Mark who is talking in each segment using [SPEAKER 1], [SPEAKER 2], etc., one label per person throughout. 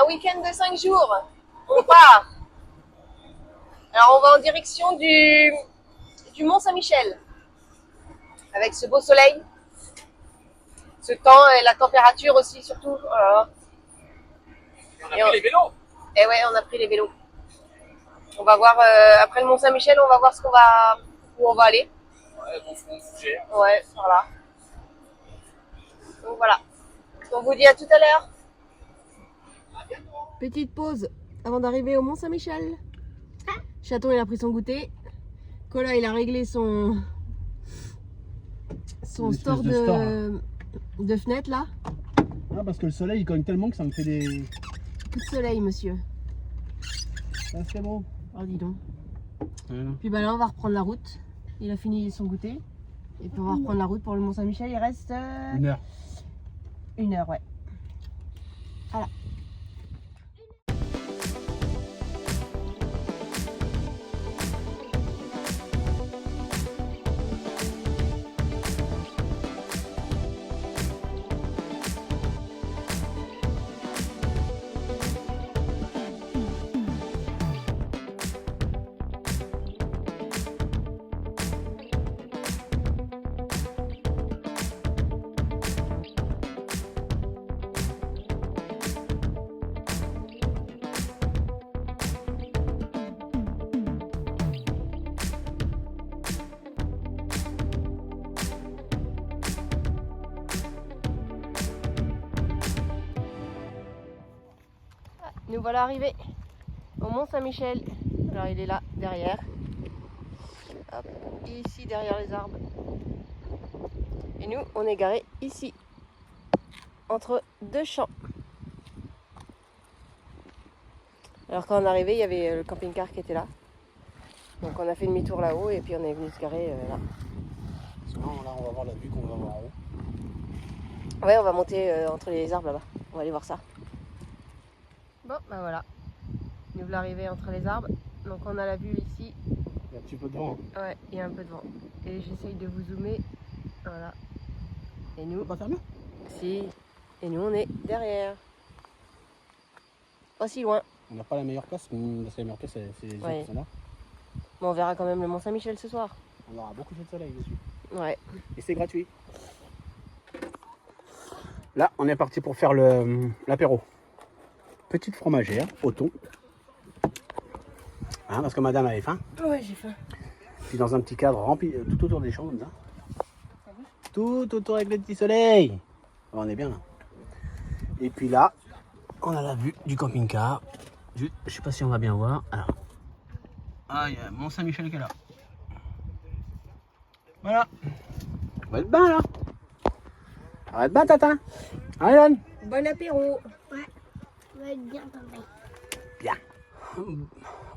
[SPEAKER 1] week-end de 5 jours. On part. Alors on va en direction du Mont Saint-Michel. Avec ce beau soleil. Ce temps et la température aussi surtout. Oh là là.
[SPEAKER 2] Et on a pris les vélos.
[SPEAKER 1] Et ouais, on a pris les vélos. On va voir, après le Mont Saint-Michel, on va voir où on va aller.
[SPEAKER 2] Ouais, bon, on bougeait.
[SPEAKER 1] Ouais, voilà. Donc voilà. On vous dit à tout à l'heure. Petite pause avant d'arriver au Mont Saint-Michel. Chaton, il a pris son goûter. Cola, il a réglé son store de fenêtre là.
[SPEAKER 3] Ah, parce que le soleil il cogne tellement que ça me fait des...
[SPEAKER 1] Coup de soleil, monsieur.
[SPEAKER 3] Ah, c'est bon.
[SPEAKER 1] Oh, dis donc.
[SPEAKER 3] Voilà.
[SPEAKER 1] Puis bah là, on va reprendre la route. Il a fini son goûter. Et puis on va reprendre la route pour le Mont Saint-Michel. Il reste...
[SPEAKER 3] 1 heure.
[SPEAKER 1] 1 heure, ouais. Voilà. Nous voilà arrivés au Mont Saint-Michel. Alors il est là, derrière. Hop, ici derrière les arbres. Et nous, on est garés ici, entre 2 champs. Alors quand on est arrivé, il y avait le camping-car qui était là. Donc on a fait demi-tour là-haut et puis on est venu se garer là.
[SPEAKER 3] Sinon, là, on va voir la vue qu'on va voir en haut.
[SPEAKER 1] Ouais, on va monter entre les arbres là-bas. On va aller voir ça. Bon, bah voilà. Nous voilà arrivés entre les arbres. Donc on a la vue ici.
[SPEAKER 3] Il y a un petit peu de vent. Hein.
[SPEAKER 1] Ouais, il y a un peu de vent. Et j'essaye de vous zoomer. Voilà. Et nous...
[SPEAKER 3] On peut pas faire mieux?
[SPEAKER 1] Si. Et nous, on est derrière. Pas si loin.
[SPEAKER 3] On n'a pas la meilleure place, parce que la meilleure place, c'est les autres qui sont là.
[SPEAKER 1] Mais on verra quand même le Mont Saint-Michel ce soir.
[SPEAKER 3] On aura beaucoup de soleil dessus.
[SPEAKER 1] Ouais.
[SPEAKER 3] Et c'est gratuit. Là, on est parti pour faire l'apéro. Petite fromagère au thon. Hein, parce que madame avait faim.
[SPEAKER 1] Ouais, j'ai faim.
[SPEAKER 3] Puis dans un petit cadre rempli tout autour des champs comme ça. Tout autour avec le petit soleil. On est bien là. Et puis là, on a la vue du camping-car. Je sais pas si on va bien voir. Alors. Ah, il y a Mont Saint-Michel qui est là. Voilà. On va être bien là. On va être bien, Tata. Allez,
[SPEAKER 1] Bon apéro.
[SPEAKER 4] Ouais, on va être bien pareil.
[SPEAKER 3] bien.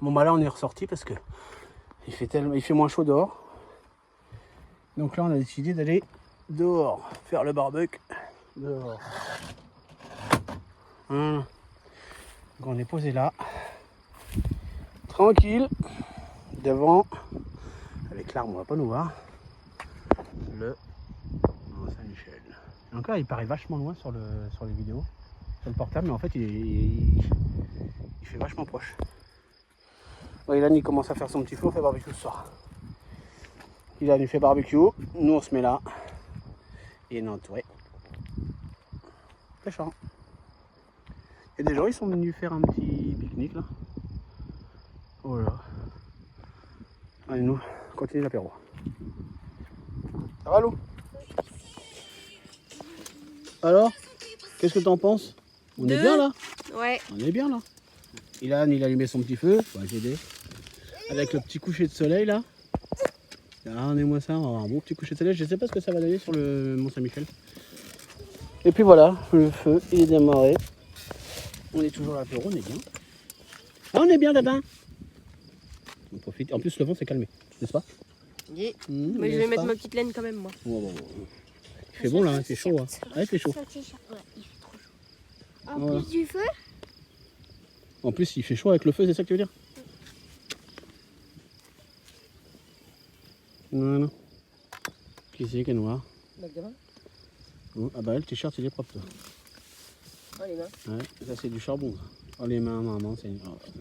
[SPEAKER 3] Bon bah là on est ressorti parce que il fait moins chaud dehors. Donc là on a décidé d'aller dehors, faire le barbecue dehors. Voilà. Donc on est posé là, tranquille, devant, avec l'arbre on va pas nous voir, le Mont Saint-Michel. Donc là il paraît vachement loin sur les vidéos, sur le portable, mais en fait il fait vachement proche. Bon, Ilan il commence à faire son petit feu, on fait barbecue ce soir. Ilan il fait barbecue, nous on se met là, et on est entouré. Pêchant. Et des gens ils sont venus faire un petit pique-nique là. Oh là. Allez nous, continue l'apéro. Ça va Lou? Alors, qu'est-ce que t'en penses? On est bien là?
[SPEAKER 1] Ouais.
[SPEAKER 3] On est bien là. Ilan il a allumé son petit feu, on va t'aider. Avec le petit coucher de soleil là. Regardez-moi ça, on va avoir un beau petit coucher de soleil. Je sais pas ce que ça va donner sur le Mont Saint-Michel. Et puis voilà, le feu il est démarré. On est toujours à l'apéro, on est bien. Ah on est bien Dadin. On profite. En plus le vent s'est calmé, n'est-ce pas?
[SPEAKER 1] Yeah. Mais je vais mettre ma petite laine quand même moi.
[SPEAKER 3] Bon. Il fait bon là, il fait chaud. Hein. Ah, il fait chaud.
[SPEAKER 4] Ouais, il fait trop chaud. En
[SPEAKER 3] Voilà.
[SPEAKER 4] plus du feu,
[SPEAKER 3] En plus il fait chaud avec le feu, c'est ça que tu veux dire? Voilà. Qui c'est qui est noir?
[SPEAKER 1] Magdalena.
[SPEAKER 3] Oh, ah bah le t-shirt il est propre toi.
[SPEAKER 1] Oh les mains.
[SPEAKER 3] Ouais, ça c'est du charbon. Ça. Oh les mains, maman, c'est une... Oh, putain.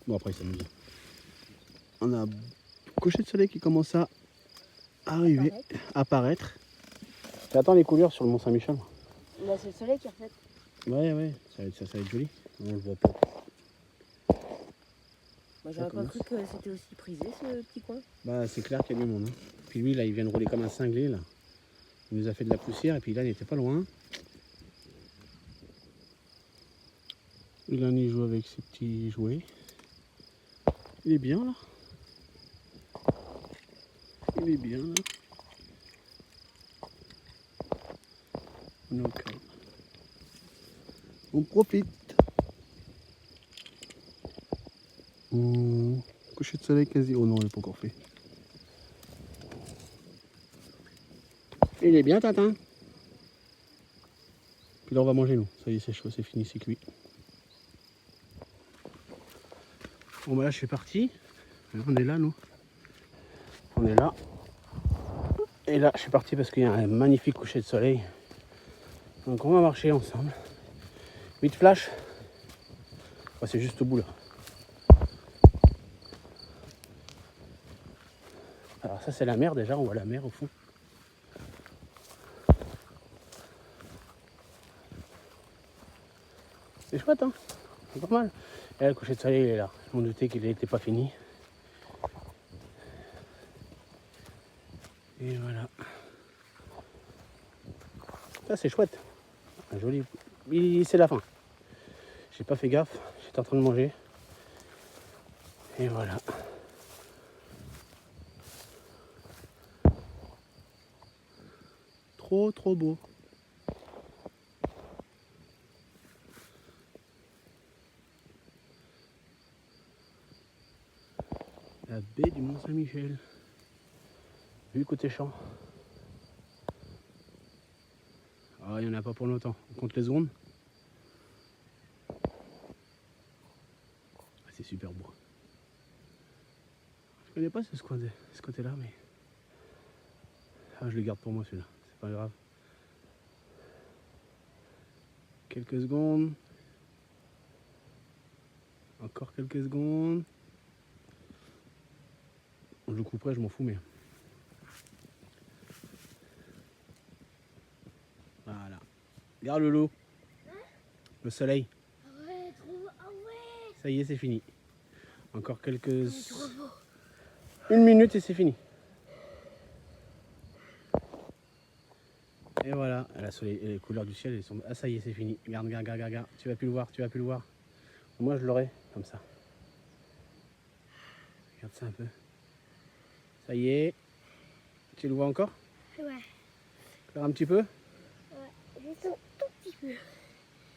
[SPEAKER 3] Bon après il s'amuse. On a un coucher de soleil qui commence à arriver, apparaître. J'attends les couleurs sur le Mont Saint-Michel.
[SPEAKER 1] Bah, c'est le soleil qui reflète.
[SPEAKER 3] Ouais, ça va être joli. On le voit pas.
[SPEAKER 1] Moi, j'aurais pas cru que c'était aussi prisé ce petit coin.
[SPEAKER 3] Bah c'est clair qu'il y a du monde. Hein. Puis lui là il vient de rouler comme un cinglé là. Il nous a fait de la poussière et puis là il était pas loin. Il en y joue avec ses petits jouets. Il est bien là. Il est bien là. Donc on profite. Coucher de soleil quasi. Oh non, il n'est pas encore fait. Il est bien, Tintin. Puis là, on va manger, nous. Ça y est, c'est chaud, c'est fini, c'est cuit. Bon, bah là, je suis parti. On est là, nous. On est là. Et là, je suis parti parce qu'il y a un magnifique coucher de soleil. Donc, on va marcher ensemble. 8 flashs. Oh, c'est juste au bout, là. Alors, ça, c'est la mer, déjà. On voit la mer, au fond. C'est chouette, hein. C'est pas mal. Et là, le coucher de soleil, il est là. Je m'en doutais qu'il n'était pas fini. Et voilà. Ça, c'est chouette. Un joli. C'est la fin. J'ai pas fait gaffe. J'étais en train de manger. Et voilà. Trop beau. La baie du Mont Saint-Michel. Vue côté champ. Ah, il n'y en a pas pour longtemps. On compte les secondes. Ah, c'est super beau. Je connais pas ce côté-là, mais... Ah, je le garde pour moi celui-là. C'est pas grave. Quelques secondes. Encore quelques secondes. Je le couperai, je m'en fous, mais... Voilà. Regarde le lot. Le soleil.
[SPEAKER 4] Ouais, trop... Ah ouais.
[SPEAKER 3] Ça y est, c'est fini. Encore quelques... 1 minute et c'est fini. Et voilà. Les couleurs du ciel, elles sont... Ah, ça y est, c'est fini. Regarde. Tu vas plus le voir. Moi, je l'aurai comme ça. Regarde ça un peu. Ça y est. Tu le vois encore?
[SPEAKER 4] Ouais.
[SPEAKER 3] Encore un petit peu?
[SPEAKER 4] Ouais, juste un tout petit peu.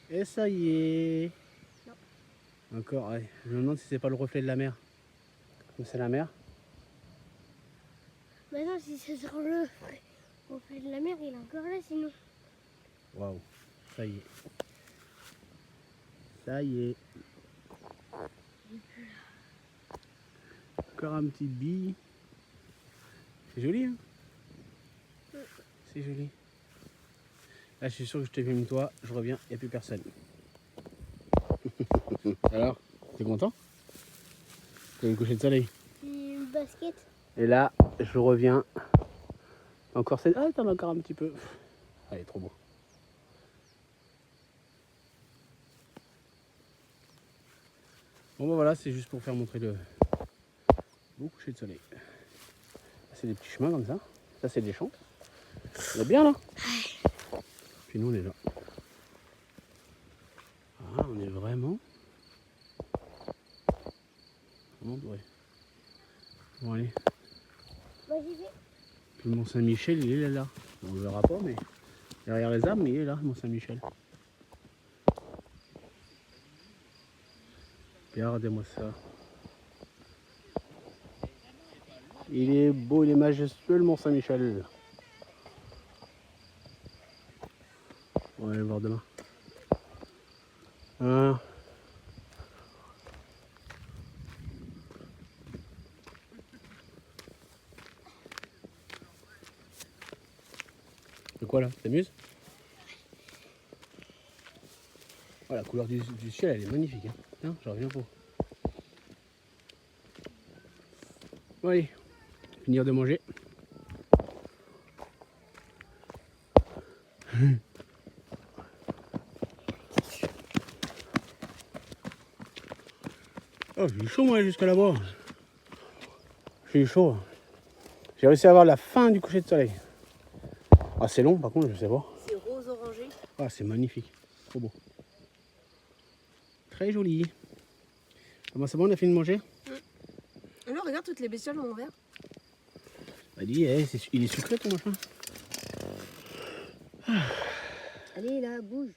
[SPEAKER 3] Et ça y est.
[SPEAKER 4] Non.
[SPEAKER 3] Encore, ouais. Je me demande si c'est pas le reflet de la mer. Comme c'est la mer.
[SPEAKER 4] Maintenant, si c'est sur le reflet de la mer, il est encore là sinon.
[SPEAKER 3] Waouh. Ça y est. Ça y est. Encore un petit bille. C'est joli, hein? C'est joli. Là, je suis sûr que je te filme toi, je reviens, il n'y a plus personne. Alors, t'es content? T'as eu le coucher de soleil.
[SPEAKER 4] Une basket.
[SPEAKER 3] Et là, je reviens. Encore cette... Ah, t'en as encore un petit peu. Allez, trop beau. Bon, bah voilà, c'est juste pour faire montrer le beau coucher de soleil. C'est des petits chemins comme ça. Ça, c'est des champs. On est bien là. Puis nous, on est là. Ah, on est vraiment doré. Bon, allez.
[SPEAKER 4] Moi, j'y vais.
[SPEAKER 3] Puis le Mont Saint-Michel, il est là. On le verra pas, mais derrière les arbres, mais il est là, le Mont Saint-Michel. Regardez-moi ça. Il est beau, il est majestueux, le Mont Saint-Michel. On va aller le voir demain. C'est quoi là? T'amuses? Oh, la couleur du ciel, elle est magnifique. Hein. Tiens, j'en reviens pas. Bon, allez, finir de manger. Oh, j'ai eu chaud moi jusqu'à là-bas. J'ai eu chaud. J'ai réussi à avoir la fin du coucher de soleil. Ah, c'est long par contre, je sais pas.
[SPEAKER 1] C'est rose orangé.
[SPEAKER 3] Ah, c'est magnifique. Trop beau. Très joli. Ah bon, c'est bon, on a fini de manger?
[SPEAKER 1] Alors, regarde, toutes les bestioles ont ouvert.
[SPEAKER 3] Bah dis, il est sucré ton machin.
[SPEAKER 4] Allez là, bouge.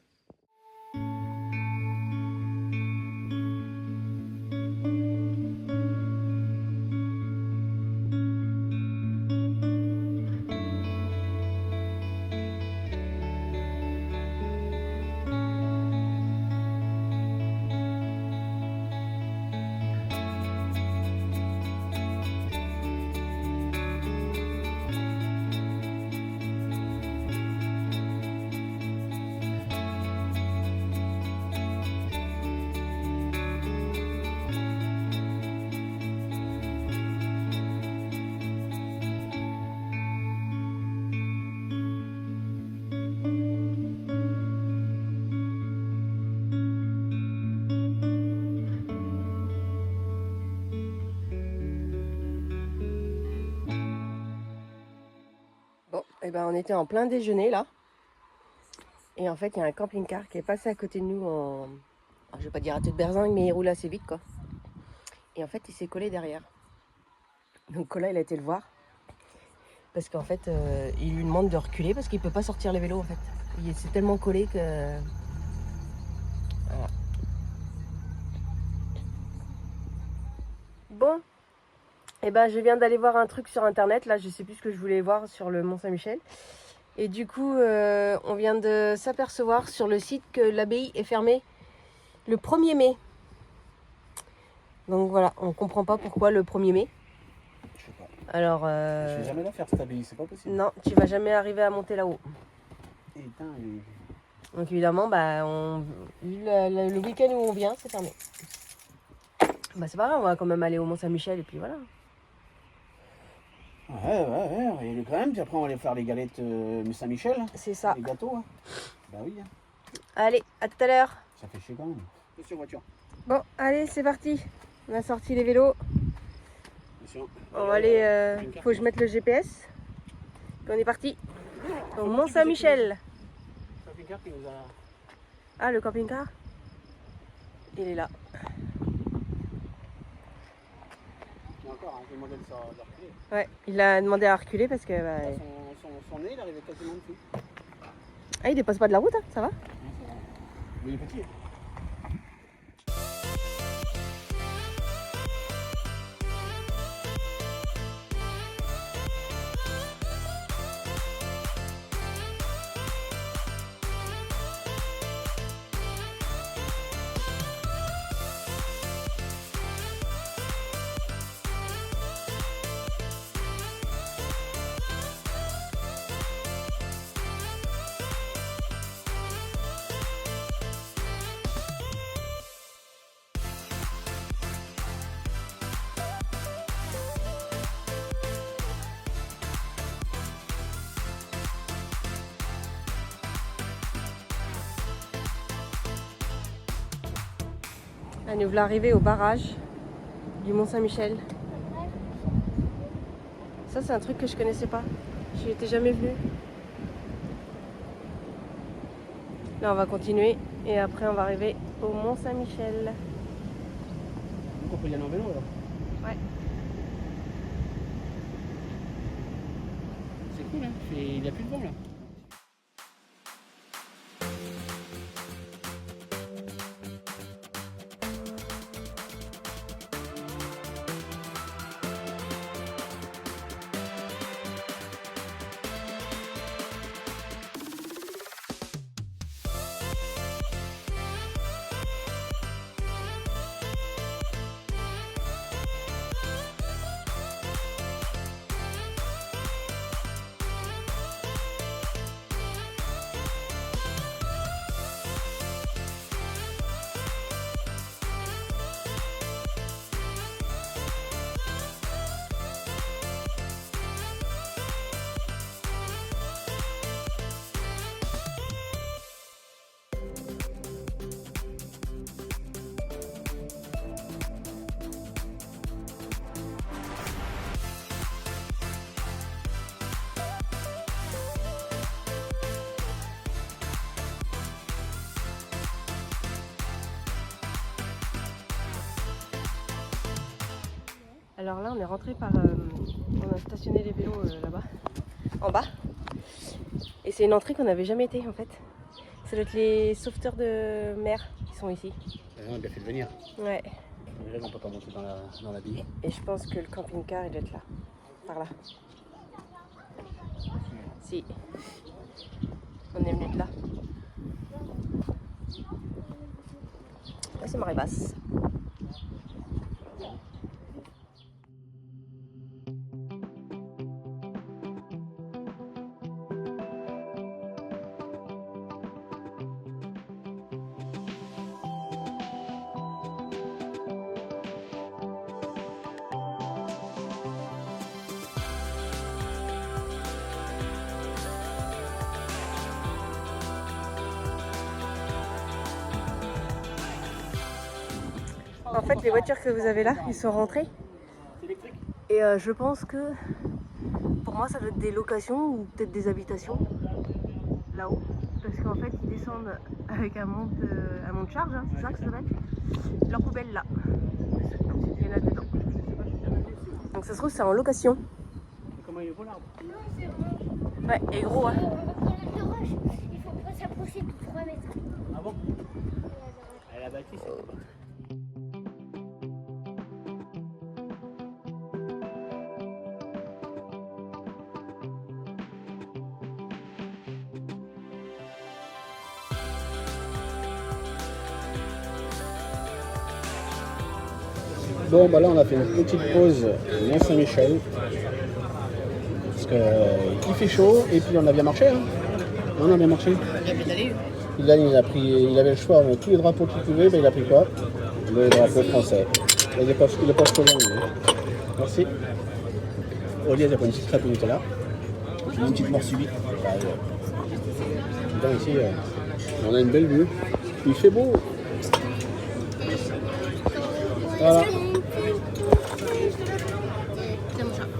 [SPEAKER 4] Bon, et ben on était en plein déjeuner là. Et en fait, il y a un camping-car qui est passé à côté de nous en... Alors, je vais pas dire à toute berzingue, mais il roule assez vite quoi. Et en fait, il s'est collé derrière. Donc Cola, il a été le voir. Parce qu'en fait, il lui demande de reculer parce qu'il peut pas sortir le vélo en fait. Il s'est tellement collé que... Voilà. Bon. Et ben je viens d'aller voir un truc sur internet. Là, je sais plus ce que je voulais voir sur le Mont-Saint-Michel. Et du coup, on vient de s'apercevoir sur le site que l'abbaye est fermée le 1er mai. Donc voilà, on comprend pas pourquoi le 1er mai.
[SPEAKER 3] Je sais pas.
[SPEAKER 1] Alors,
[SPEAKER 3] Je vais jamais la faire cette abbaye, c'est pas possible.
[SPEAKER 1] non, tu vas jamais arriver à monter là-haut.
[SPEAKER 3] Putain,
[SPEAKER 1] Donc évidemment, bah, le week-end où on vient, c'est fermé. Bah c'est pas grave, on va quand même aller au Mont-Saint-Michel et puis voilà.
[SPEAKER 3] Ouais, et quand même, puis après on va aller faire les galettes Saint-Michel.
[SPEAKER 1] C'est ça.
[SPEAKER 3] Les gâteaux. Hein. Bah oui, hein.
[SPEAKER 1] Allez, à tout à l'heure.
[SPEAKER 3] Ça fait chier quand même. Attention voiture.
[SPEAKER 1] Bon, allez, c'est parti. On a sorti les vélos.
[SPEAKER 3] Attention.
[SPEAKER 1] On va aller. Faut que je mette le GPS. Puis on est parti. Au Mont-Saint-Michel.
[SPEAKER 3] Camping-car qui nous a...
[SPEAKER 1] Ah, le camping-car? Il est là.
[SPEAKER 3] Et encore, hein, j'ai demandé de reculer.
[SPEAKER 1] Ouais, il a demandé à reculer parce que. Bah,
[SPEAKER 3] Son nez, il arrivait quasiment dessus.
[SPEAKER 1] ah, il dépasse pas de la route, hein, ça va?
[SPEAKER 3] Mais il est petit.
[SPEAKER 1] Ah, nous voilà arrivés au barrage du Mont-Saint-Michel. Ça, c'est un truc que je connaissais pas. Je n'y étais jamais venue. Là, on va continuer et après, on va arriver au Mont-Saint-Michel.
[SPEAKER 3] Donc on peut y aller en vélo là.
[SPEAKER 1] Ouais.
[SPEAKER 3] C'est cool, hein. Il n'y a plus de vent là.
[SPEAKER 4] Alors là, on est rentré par... on a stationné les vélos là-bas, en bas. Et c'est une entrée qu'on n'avait jamais été en fait. Ça doit être les sauveteurs de mer qui sont ici.
[SPEAKER 3] On a bien fait de venir.
[SPEAKER 4] Ouais.
[SPEAKER 3] Déjà qu'on peut pas monter dans la ville.
[SPEAKER 4] Et je pense que le camping-car il doit être là. Par là. Si. On est venu de là. Là c'est marée basse. En fait, les voitures que vous avez là, ils sont rentrées. Et je pense que pour moi, ça doit être des locations ou peut-être des habitations là-haut. Parce qu'en fait, ils descendent avec un monte-charge, hein, c'est ça que ça s'appelle. Leur poubelle là. Il y en a dedans. Donc ça se trouve, c'est en location.
[SPEAKER 3] Comment il est beau l'arbre?
[SPEAKER 4] Ouais, et gros, hein.
[SPEAKER 5] Il faut pas s'approcher de 3 mètres.
[SPEAKER 3] Ah bon? Elle a bâti ça. Bon, bah là on a fait une petite pause Mont-Saint-Michel parce qu'il fait chaud et puis on a bien marché. Hein. On a bien marché. Il avait le choix entre tous les drapeaux qu'il pouvait, ben il a pris quoi? Le drapeau français. Il est pas trop long. Merci. Olivier a pris une petite crêpe au Nutella. Une petite mort subite. Ici, on a une belle vue. Il fait beau. Voilà.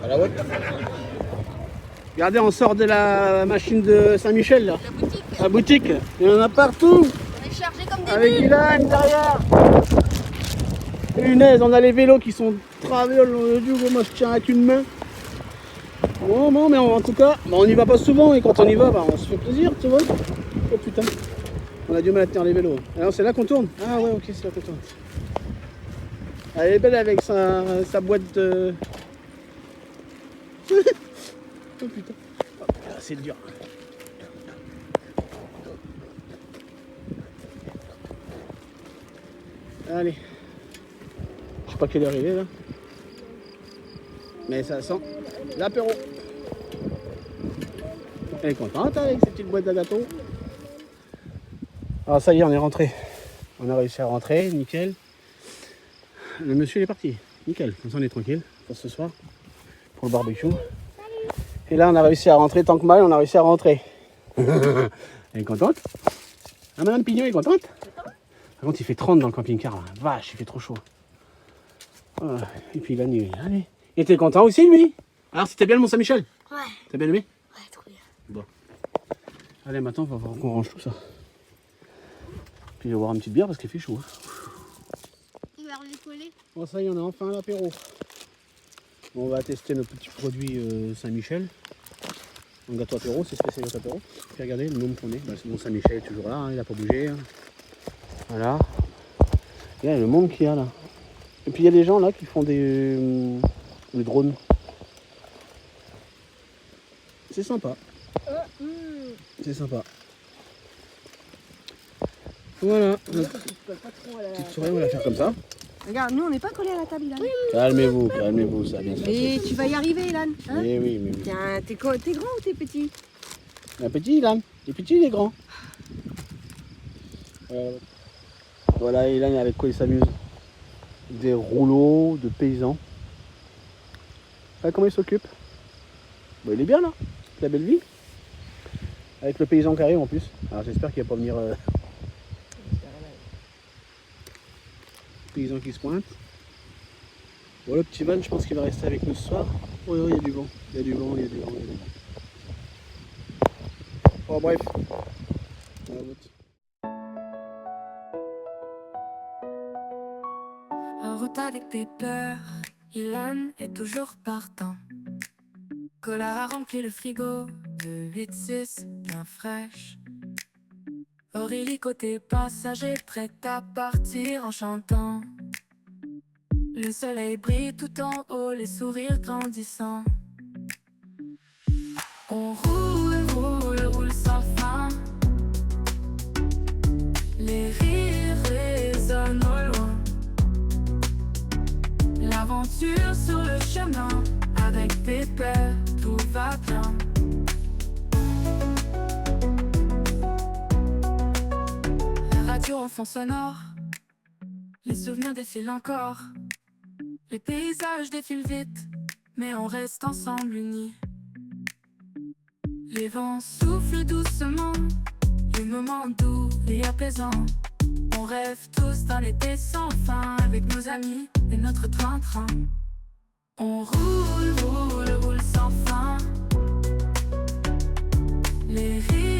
[SPEAKER 3] À la boîte. Regardez, on sort de la machine de Saint-Michel là. La boutique. Il y en a partout.
[SPEAKER 5] On est chargé comme des
[SPEAKER 3] Avec
[SPEAKER 5] bulles.
[SPEAKER 3] Ilan derrière. Punaise, on a les vélos qui sont través au long du jour. Moi je tiens avec une main. Bon, mais en tout cas, bah, on n'y va pas souvent et quand on y va, bah, on se fait plaisir, tu vois. Oh putain, on a du mal à tenir les vélos. Alors c'est là qu'on tourne? Ah ouais, ok, c'est là qu'on tourne. Elle est belle avec sa boîte de... Oh putain, oh, c'est dur. Allez, je sais pas quelle heure il est là, mais ça sent l'apéro. Elle est contente avec ces petites boîtes à gâteaux. Alors ça y est, on est rentré. On a réussi à rentrer, nickel. Le monsieur il est parti, nickel. Comme ça on est tranquille pour ce soir, pour le barbecue. Et là on a réussi à rentrer, tant que mal on a réussi à rentrer. Elle est contente. Ah, Madame Pignon est contente. Par contre il fait 30 dans le camping-car là. Vache, il fait trop chaud. Voilà. Et puis la nuit, allez. Il était content aussi lui. Alors c'était bien le Mont-Saint-Michel?
[SPEAKER 5] Ouais.
[SPEAKER 3] T'as bien aimé?
[SPEAKER 5] Ouais, trop bien.
[SPEAKER 3] Bon. Allez, maintenant, on va voir qu'on range tout ça. Puis je vais boire une petite bière parce qu'il fait chaud.
[SPEAKER 5] Tu vas redécoller?
[SPEAKER 3] Bon, ça y est, on a enfin l'apéro. Bon, on va tester nos petits produits Saint-Michel. Un gâteau apéro, c'est spécial gâteau apéro. Puis regardez, le nom qu'on est. Bah, c'est bon, Saint-Michel est toujours là, hein, il n'a pas bougé. Hein. Voilà. Regardez le monde qu'il y a là. Et puis il y a des gens là qui font des drones. C'est sympa. C'est sympa. Voilà. Petite soirée, on va la faire comme ça.
[SPEAKER 4] Regarde, nous on n'est pas collés à la table, Ilan.
[SPEAKER 3] Calmez-vous, calmez-vous, ça va bien se
[SPEAKER 4] Mais
[SPEAKER 3] passer.
[SPEAKER 4] tu vas y arriver, Ilan. Hein?
[SPEAKER 3] Eh oui, mais oui.
[SPEAKER 4] Tiens, t'es grand ou t'es petit?
[SPEAKER 3] Un petit, Ilan. Il est petit, il est grand. Voilà, Ilan, avec quoi il s'amuse? Des rouleaux de paysans. Ah, comment il s'occupe? Bon, il est bien là, la belle vie. Avec le paysan qui arrive en plus. Alors j'espère qu'il va pas venir... Paysan qui se pointe. Bon, le petit van, je pense qu'il va rester avec nous ce soir. Oh, il y a du vent, il y a du vent, il y a du vent, il y a du vent. Oh, bref. À la route.
[SPEAKER 6] En route avec des peurs, Ilan est toujours partant. Collard a rempli le frigo de 8-6 bien fraîche. Aurélie côté passager, prête à partir en chantant. Le soleil brille tout en haut, les sourires grandissants. On roule, roule, roule sans fin. Les rires résonnent au loin. L'aventure sur le chemin, avec Pépère, tout va bien. La radio en fond sonore, les souvenirs défilent encore. Les paysages défilent vite, mais on reste ensemble unis. Les vents soufflent doucement, les moments doux et apaisants. On rêve tous d'un été sans fin, avec nos amis et notre train-train. On roule, roule, roule sans fin. Les rires